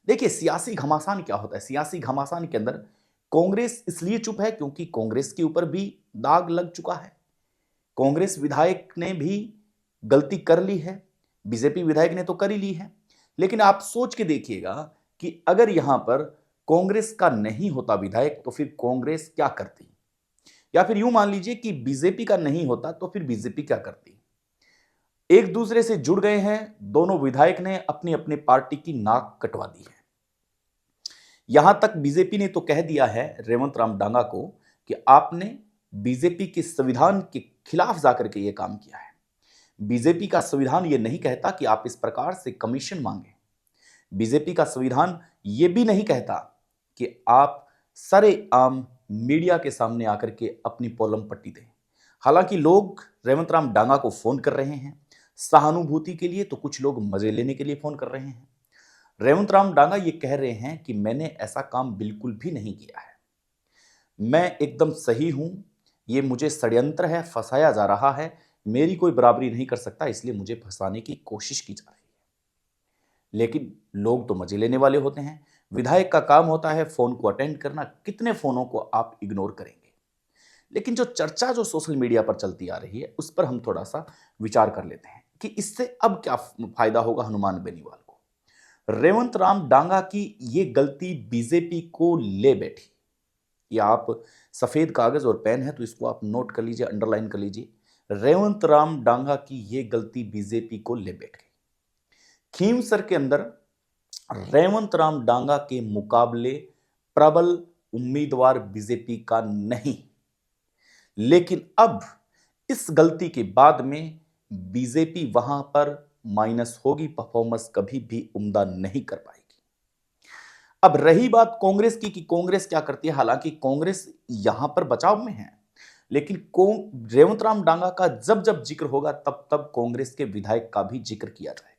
देखिए, सियासी घमासान क्या होता है? सियासी घमासान के अंदर कांग्रेस इसलिए चुप है क्योंकि कांग्रेस के ऊपर भी दाग लग चुका है। कांग्रेस विधायक ने भी गलती कर ली है, बीजेपी विधायक ने तो कर ही ली है। लेकिन आप सोच के देखिएगा कि अगर यहां पर कांग्रेस का नहीं होता विधायक तो फिर कांग्रेस क्या करती? या फिर यूं मान लीजिए कि बीजेपी का नहीं होता तो फिर बीजेपी क्या करती? एक दूसरे से जुड़ गए हैं, दोनों विधायक ने अपनी अपनी पार्टी की नाक कटवा दी है। यहां तक बीजेपी ने तो कह दिया है रेवंत राम डांगा को कि आपने बीजेपी के संविधान के खिलाफ जाकर के यह काम किया है। बीजेपी का संविधान यह नहीं कहता कि आप इस प्रकार से कमीशन मांगे। बीजेपी का संविधान यह भी नहीं कहता कि आप सरेआम मीडिया के सामने आकर के अपनी पोलम पट्टी दें। हालांकि लोग रेवंत राम डांगा को फोन कर रहे हैं सहानुभूति के लिए, तो कुछ लोग मजे लेने के लिए फोन कर रहे हैं। रेवंत राम डांगा ये कह रहे हैं कि मैंने ऐसा काम बिल्कुल भी नहीं किया है, मैं एकदम सही हूं, ये मुझे षड्यंत्र है, फंसाया जा रहा है, मेरी कोई बराबरी नहीं कर सकता, इसलिए मुझे फंसाने की कोशिश की जा रही है। लेकिन लोग तो मजे लेने वाले होते हैं। विधायक का काम होता है फोन को अटेंड करना, कितने फोनों को आप इग्नोर करेंगे? लेकिन जो चर्चा जो सोशल मीडिया पर चलती आ रही है उस पर हम थोड़ा सा विचार कर लेते हैं कि इससे अब क्या फायदा होगा हनुमान बेनीवाल को। रेवंत राम डांगा की ये गलती बीजेपी को ले बैठी। या आप सफेद कागज और पेन है तो इसको आप नोट कर लीजिए, अंडरलाइन कर लीजिए। रेवंत राम डांगा की ये गलती बीजेपी को ले बैठ गई। खींवसर के अंदर रेवंत राम डांगा के मुकाबले प्रबल उम्मीदवार बीजेपी का नहीं, लेकिन अब इस गलती के बाद में बीजेपी वहां पर माइनस होगी, परफॉर्मेंस कभी भी उम्दा नहीं कर पाएगी। अब रही बात कांग्रेस की कि कांग्रेस क्या करती है, हालांकि कांग्रेस यहां पर बचाव में है, लेकिन रेवंत राम डांगा का जब जब जिक्र होगा तब तब कांग्रेस के विधायक का भी जिक्र किया जाए।